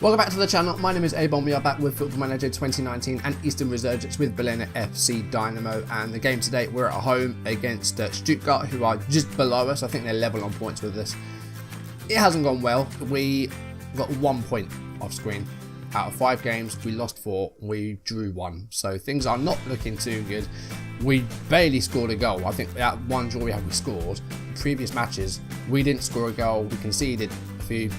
Welcome back to the channel. My name is A-Bomb. We are back with Football Manager 2019 and Eastern Resurgence with Berliner FC Dynamo. And the game today, we're at home against Stuttgart, who are just below us. I think they're level on points with us. It hasn't gone well. We got 1 point off screen. Out of 5 games, we lost 4. We drew 1. So things are not looking too good. We barely scored a goal. I think that one draw we scored. In previous matches, we didn't score a goal. We conceded a few.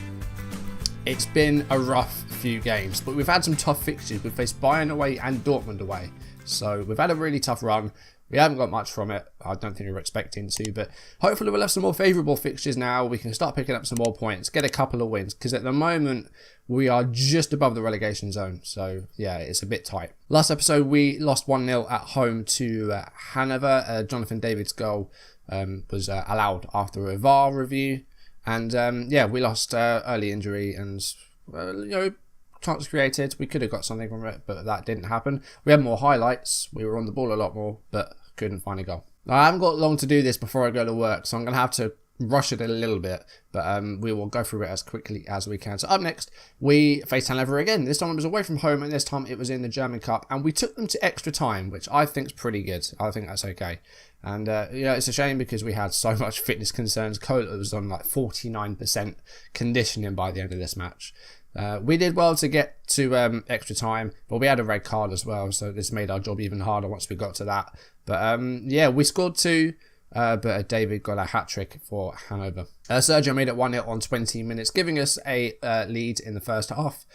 It's been a rough few games, but we've had some tough fixtures. We've faced Bayern away and Dortmund away. So we've had a really tough run. We haven't got much from it. I don't think we were expecting to, but hopefully we'll have some more favourable fixtures now. We can start picking up some more points, get a couple of wins, because at the moment we are just above the relegation zone. So yeah, it's a bit tight. Last episode we lost 1-0 at home to Hanover. Jonathan David's goal was allowed after a VAR review. And yeah, we lost early injury and, chance created. We could have got something from it, but that didn't happen. We had more highlights. We were on the ball a lot more, but couldn't find a goal. Now, I haven't got long to do this before I go to work, so I'm going to have to rush it a little bit, but we will go through it as quickly as we can. So up next, we faced Hanover again. This time it was away from home, and this time it was in the German Cup, and we took them to extra time, which I think is pretty good. I think that's okay. And, it's a shame because we had so much fitness concerns. Kohler was on like 49% conditioning by the end of this match. We did well to get to extra time, but we had a red card as well, so this made our job even harder once we got to that. But, yeah, we scored 2. But David got a hat-trick for Hanover. Sergio made it 1-0 on 20 minutes, giving us a lead in the first half.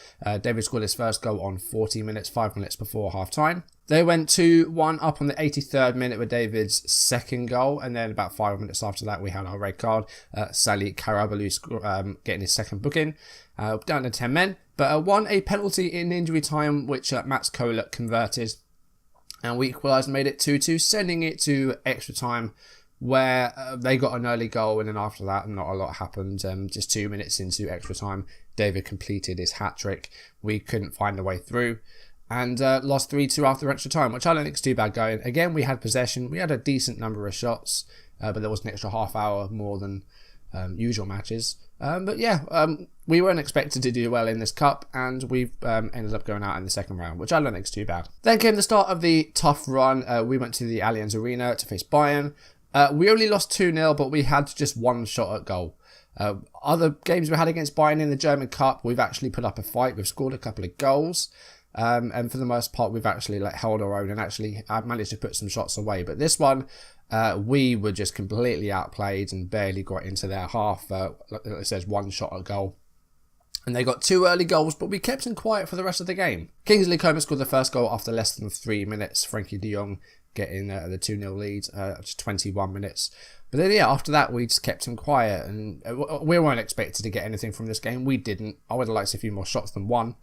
David scored his first goal on 40 minutes, 5 minutes before half-time. They went 2-1 up on the 83rd minute with David's second goal, and then about 5 minutes after that we had our red card. Sally Karabalu getting his second booking, down to 10 men, but won a penalty in injury time, which Mats Kohler converted, and we equalised and made it 2-2, sending it to extra time, where they got an early goal, and then after that not a lot happened. Just 2 minutes into extra time, David completed his hat-trick. We couldn't find a way through and lost 3-2 after extra time, which I don't think is too bad going. Again, we had possession, we had a decent number of shots, but there was an extra half hour more than usual matches. But yeah, we weren't expected to do well in this cup, and we've ended up going out in the second round, which I don't think is too bad. Then came the start of the tough run. We went to the Allianz Arena to face Bayern. We only lost 2-0, but we had just one shot at goal. Other games we had against Bayern in the German Cup, we've actually put up a fight. We've scored a couple of goals. And for the most part, we've actually held our own and actually managed to put some shots away. But this one, we were just completely outplayed and barely got into their half. It says one shot at goal. And they got 2 early goals, but we kept them quiet for the rest of the game. Kingsley Coman scored the first goal after less than 3 minutes. Frankie de Jong getting the 2-0 lead, just 21 minutes. But then, yeah, after that, we just kept him quiet. And we weren't expected to get anything from this game. We didn't. I would have liked a few more shots than one.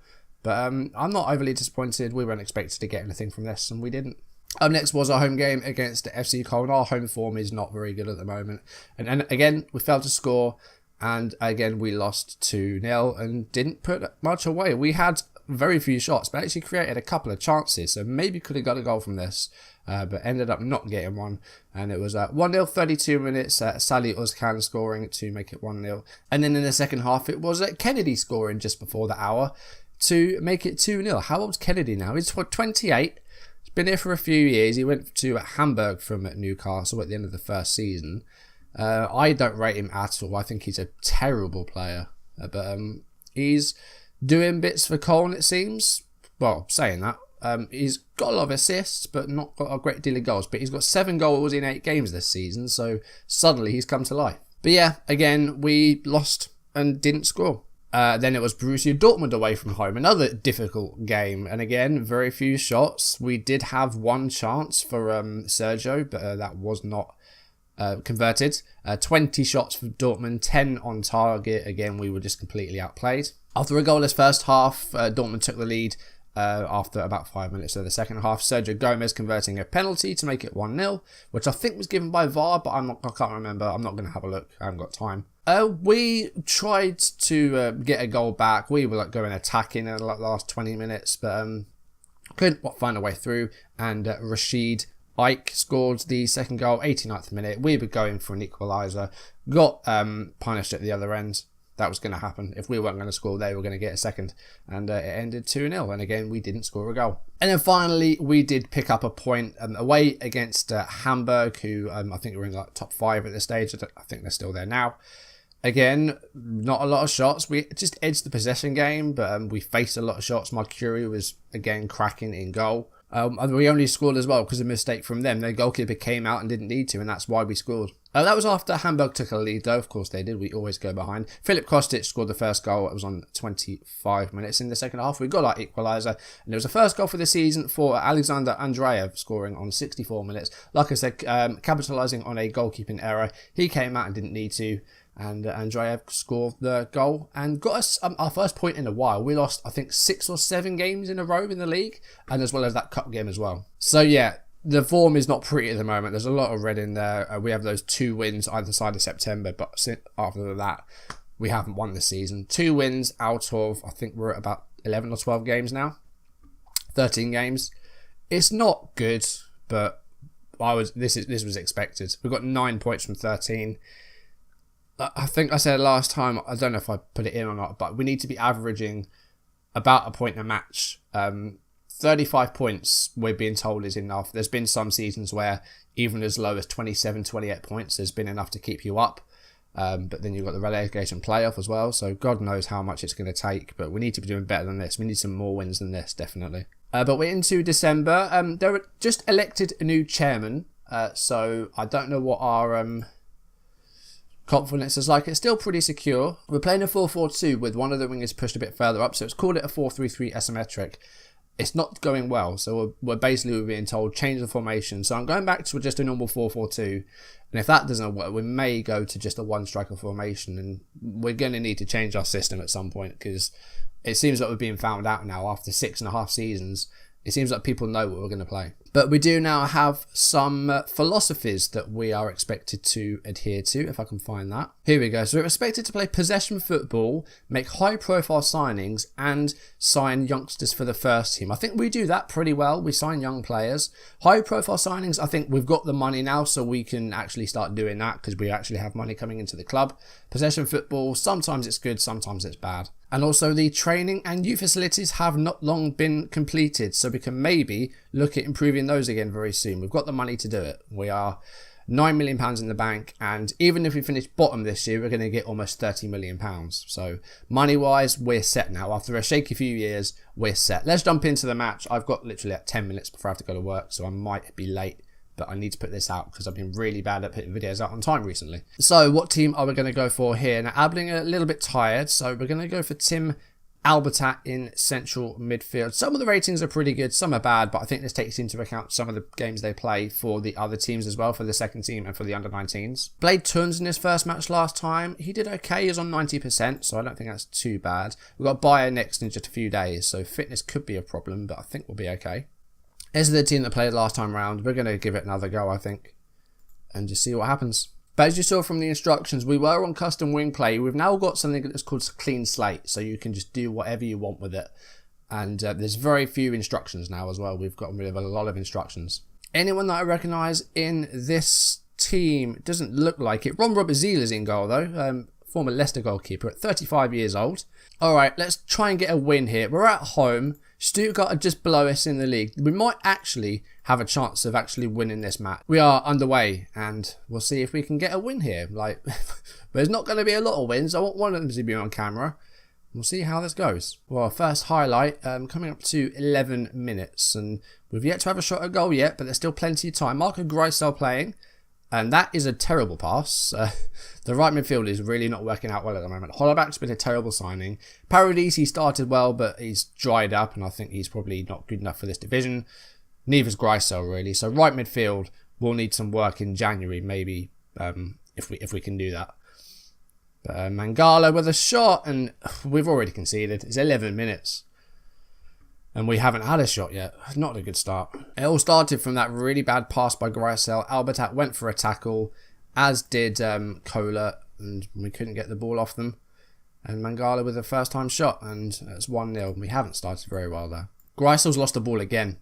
But I'm not overly disappointed. We weren't expected to get anything from this, and we didn't. Up next was our home game against FC Köln. Our home form is not very good at the moment. And again, we failed to score. And again, we lost 2-0 and didn't put much away. We had very few shots, but actually created a couple of chances. So maybe could have got a goal from this, but ended up not getting one. And it was 1-0, 32 minutes. Salih Özcan scoring to make it 1-0. And then in the second half, it was Kennedy scoring just before the hour to make it 2-0. How old's Kennedy now? He's 28. He's been here for a few years. He went to Hamburg from Newcastle at the end of the first season. I don't rate him at all. I think he's a terrible player. But he's doing bits for Köln, it seems. Well, saying that. He's got a lot of assists, but not got a great deal of goals. But he's got 7 goals in 8 games this season, so suddenly he's come to life. But yeah, again, we lost and didn't score. Then it was Borussia Dortmund away from home, another difficult game. And again, very few shots. We did have one chance for Sergio, but that was not converted. 20 shots for Dortmund, 10 on target. Again, we were just completely outplayed. After a goalless first half, Dortmund took the lead after about 5 minutes of the second half. Sergio Gomez converting a penalty to make it 1-0, which I think was given by VAR, but I can't remember. I'm not going to have a look. I haven't got time. We tried to get a goal back. We were going attacking in the last 20 minutes, but couldn't find a way through. And Rashid Ike scored the second goal, 89th minute. We were going for an equaliser. Got punished at the other end. that was going to happen. If we weren't going to score, they were going to get a second. And it ended 2-0. And again, we didn't score a goal. And then finally, we did pick up a point away against Hamburg, who I think were in like top 5 at this stage. I think they're still there now. Again, not a lot of shots. We just edged the possession game, but we faced a lot of shots. Mercury was, again, cracking in goal. And we only scored as well because of a mistake from them. Their goalkeeper came out and didn't need to, and that's why we scored. That was after Hamburg took a lead, though. Of course they did. We always go behind. Filip Kostic scored the first goal. It was on 25 minutes in the second half. We got our equaliser. And it was the first goal for the season for Alexander Andreev, scoring on 64 minutes. Like I said, capitalising on a goalkeeping error. He came out and didn't need to. And Andreev scored the goal and got us our first point in a while. We lost, I think, 6 or 7 games in a row in the league, and as well as that cup game as well. So yeah, the form is not pretty at the moment. There's a lot of red in there. We have those 2 wins either side of September, but after that, we haven't won this season. 2 wins out of, I think we're at about 11 or 12 games now. 13 games. It's not good, but this was expected. We got 9 points from 13. I think I said last time, I don't know if I put it in or not, but we need to be averaging about a point a match. 35 points, we're being told, is enough. There's been some seasons where even as low as 27, 28 points has been enough to keep you up. But then you've got the relegation playoff as well, so God knows how much it's going to take, but we need to be doing better than this. We need some more wins than this, definitely. But we're into December. They were just elected a new chairman, so I don't know what our confidence is like. It's still pretty secure. We're playing a 4-4-2 with one of the wingers pushed a bit further up, so it's called it a 4-3-3 asymmetric. It's not going well, so we're being told change the formation. So I'm going back to just a normal 4-4-2, and if that doesn't work, we may go to just a one-striker formation, and we're going to need to change our system at some point, because it seems like we're being found out now after 6.5 seasons. It seems like people know what we're going to play. But we do now have some philosophies that we are expected to adhere to, if I can find that. Here we go. So we're expected to play possession football, make high-profile signings, and sign youngsters for the first team. I think we do that pretty well. We sign young players. High-profile signings, I think we've got the money now, so we can actually start doing that because we actually have money coming into the club. Possession football, sometimes it's good, sometimes it's bad. And also the training and youth facilities have not long been completed, so we can maybe look at improving those again very soon. We've got the money to do it. We are £9 million in the bank, and even if we finish bottom this year, we're going to get almost £30 million. So money-wise, we're set now. After a shaky few years, we're set. Let's jump into the match. I've got literally 10 minutes before I have to go to work, so I might be late. But I need to put this out because I've been really bad at putting videos out on time recently. So what team are we going to go for here? Now, Abling a little bit tired, so we're going to go for Tim Albertat in central midfield. Some of the ratings are pretty good, some are bad, but I think this takes into account some of the games they play for the other teams as well, for the second team and for the under-19s. Played tons in his first match last time. He did okay, he's on 90%, so I don't think that's too bad. We've got Bayer next in just a few days, so fitness could be a problem, but I think we'll be okay. This is the team that played last time round. We're going to give it another go, I think, and just see what happens. But as you saw from the instructions, we were on custom wing play. We've now got something that's called clean slate, so you can just do whatever you want with it. And there's very few instructions now as well. We've gotten rid of a lot of instructions. Anyone that I recognise in this team, doesn't look like it. Ron Robert-Ziel is in goal though, former Leicester goalkeeper at 35 years old. All right, let's try and get a win here. We're at home. Stuttgart are just below us in the league. We might actually have a chance of actually winning this match. We are underway, and we'll see if we can get a win here. Like, there's not going to be a lot of wins. I want one of them to be on camera. We'll see how this goes. Well, first highlight, coming up to 11 minutes, and we've yet to have a shot at goal yet, but there's still plenty of time. Marco Greisel playing, and that is a terrible pass. The right midfield is really not working out well at the moment. Hollerback's been a terrible signing. Paradisi started well, but he's dried up, and I think he's probably not good enough for this division. Neither's Greisel, really. So right midfield will need some work in January, maybe, if we can do that. But Mangala with a shot, and we've already conceded. It's 11 minutes. And we haven't had a shot yet. Not a good start. It all started from that really bad pass by Greisel. Albertat went for a tackle, as did Kohler, and we couldn't get the ball off them. And Mangala with a first-time shot, and it's 1-0. We haven't started very well there. Greisel's lost the ball again.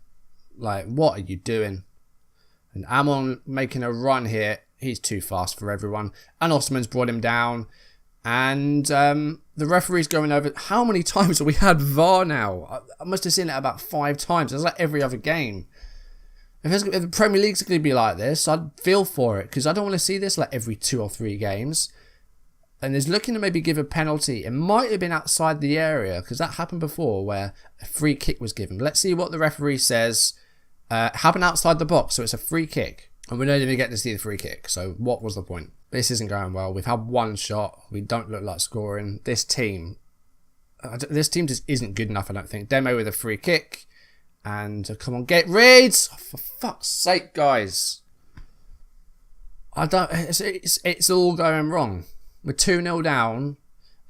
Like, what are you doing? And Amon making a run here. He's too fast for everyone. And Osman's brought him down. And the referee's going over. How many times have we had VAR now? I must have seen it about 5 times. It's like every other game. If the Premier League's going to be like this, I'd feel for it, because I don't want to see this like every 2 or 3 games. And there's looking to maybe give a penalty. It might have been outside the area, because that happened before where a free kick was given. Let's see what the referee says. Happened outside the box, so it's a free kick. And we don't even get to see the free kick. So what was the point? This isn't going well. We've had 1 shot. We don't look like scoring. This team just isn't good enough, I don't think. Demo with a free kick. And come on, get rid! Oh, for fuck's sake, guys. It's all going wrong. We're 2-0 down.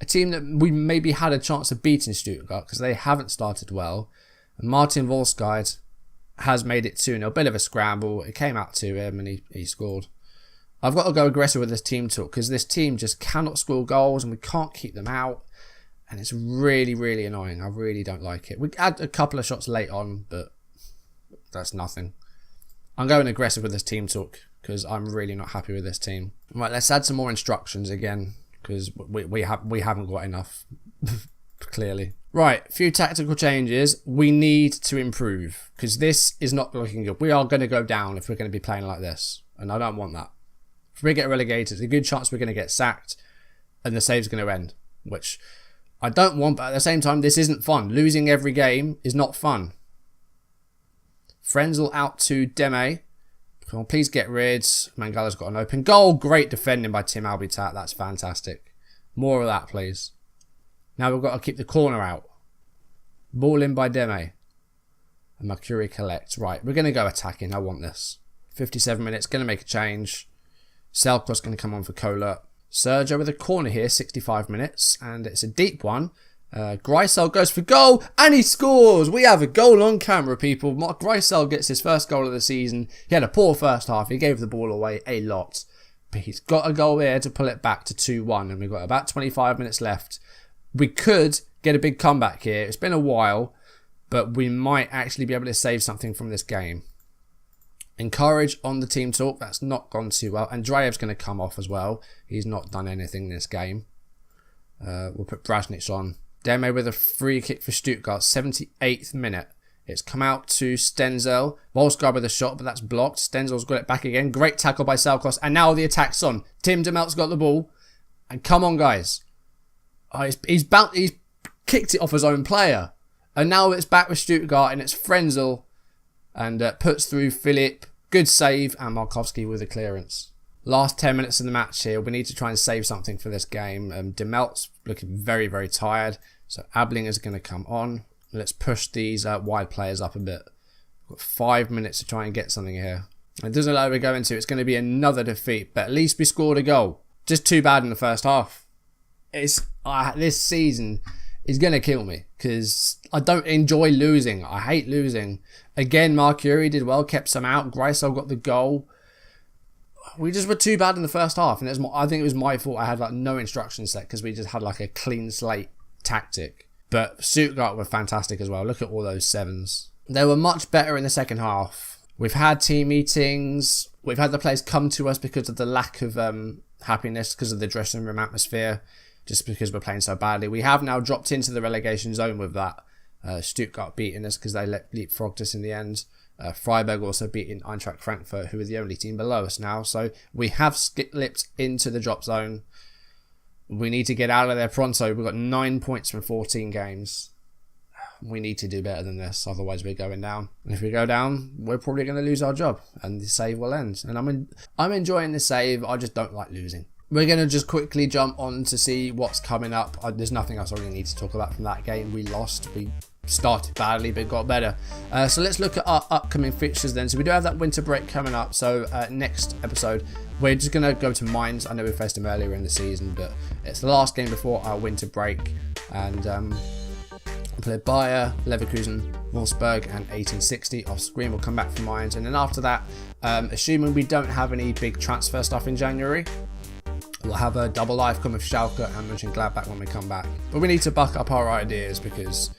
A team that we maybe had a chance of beating Stuttgart, because they haven't started well. And Martin Volsgaard has made it 2-0. Bit of a scramble. It came out to him and he scored. I've got to go aggressive with this team talk, because this team just cannot score goals and we can't keep them out. And it's really, really annoying. I really don't like it. We had a couple of shots late on, but that's nothing. I'm going aggressive with this team talk, because I'm really not happy with this team. Right, let's add some more instructions again, because we haven't got enough, clearly. Right, a few tactical changes. We need to improve, because this is not looking good. We are going to go down if we're going to be playing like this, and I don't want that. If we get relegated, there's a good chance we're going to get sacked, and the save's going to end, which I don't want, but at the same time, this isn't fun. Losing every game is not fun. Frenzel out to Deme. Come on, please get rid. Mangala's got an open goal. Great defending by Tim Albitat. That's fantastic. More of that, please. Now we've got to keep the corner out. Ball in by Deme. And Mercury collects. Right, we're going to go attacking. I want this. 57 minutes. Going to make a change. Selkos going to come on for Kohler. Sergio with a corner here, 65 minutes, and it's a deep one. Greisel goes for goal, and he scores! We have a goal on camera, people. Mark Greisel gets his first goal of the season. He had a poor first half. He gave the ball away a lot. But he's got a goal there to pull it back to 2-1, and we've got about 25 minutes left. We could get a big comeback here. It's been a while, but we might actually be able to save something from this game. Encourage on the team talk. That's not gone too well. Andreev's going to come off as well. He's not done anything this game. We'll put Brasnich on. Deme with a free kick for Stuttgart. 78th minute. It's come out to Stenzel. Volsgaard with a shot, but that's blocked. Stenzel's got it back again. Great tackle by Salkos. And now the attack's on. Tim Demelt's got the ball. And come on, guys. Oh, he's kicked it off his own player. And now it's back with Stuttgart, and it's Frenzel. And puts through Philip. Good save. And Markowski with a clearance. Last 10 minutes of the match here. We need to try and save something for this game. Demelt's looking very, very tired. So Ablinger's going to come on. Let's push these wide players up a bit. We've got 5 minutes to try and get something here. It doesn't look like we're going to. It's going to be another defeat. But at least we scored a goal. Just too bad in the first half. This season is going to kill me, because I don't enjoy losing. I hate losing. Again, Mercury did well, kept some out. Greisel got the goal. We just were too bad in the first half, and I think it was my fault. I had like no instruction set, because we just had like a clean slate tactic. But Stuttgart were fantastic as well. Look at all those 7s. They were much better in the second half. We've had team meetings. We've had the players come to us because of the lack of happiness, because of the dressing room atmosphere, just because we're playing so badly. We have now dropped into the relegation zone with that. Stuttgart beating us because they leapfrogged us in the end. Freiburg also beating Eintracht Frankfurt, who are the only team below us now. So we have slipped into the drop zone. We need to get out of there pronto. We've got 9 points from 14 games. We need to do better than this, otherwise we're going down. And if we go down, we're probably going to lose our job, and the save will end. And I'm enjoying the save. I just don't like losing. We're going to just quickly jump on to see what's coming up. There's nothing else I really need to talk about from that game. We lost. We started badly, but got better. So let's look at our upcoming fixtures then. So we do have that winter break coming up. So next episode, we're just going to go to Mainz. I know we faced them earlier in the season, but it's the last game before our winter break. And we'll play Bayer, Leverkusen, Wolfsburg, and 1860 off screen. We'll come back from Mainz. And then after that, assuming we don't have any big transfer stuff in January, we'll have a double live come with Schalke and Mönchengladbach when we come back. But we need to buck up our ideas, because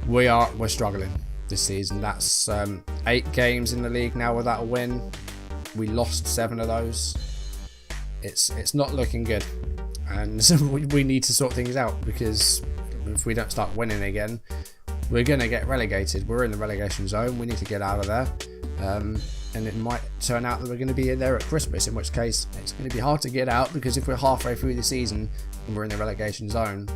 we're struggling this season. That's 8 games in the league now without a win. We lost 7 of those. It's not looking good. and we need to sort things out, because if we don't start winning again, we're going to get relegated. We're in the relegation zone. We need to get out of there. And it might turn out that we're going to be in there at Christmas, in which case it's going to be hard to get out, because if we're halfway through the season and we're in the relegation zone,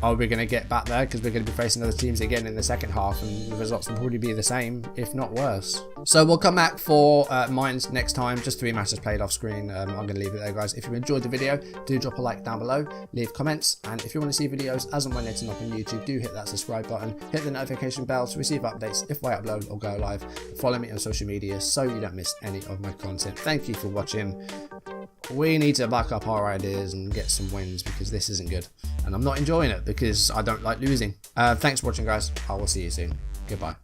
are we going to get back there? Because we're going to be facing other teams again in the second half, and the results will probably be the same, if not worse. So we'll come back for mines next time. Just 3 matches played off screen. I'm going to leave it there, guys. If you enjoyed the video, do drop a like down below, leave comments, and if you want to see videos as and when they turn up on YouTube, do hit that subscribe button, hit the notification bell to receive updates if I upload or go live. Follow me on social media so you don't miss any of my content. Thank you for watching. We need to back up our ideas and get some wins, because this isn't good, and I'm not enjoying it because I don't like losing. Thanks for watching, guys. I will see you soon. Goodbye.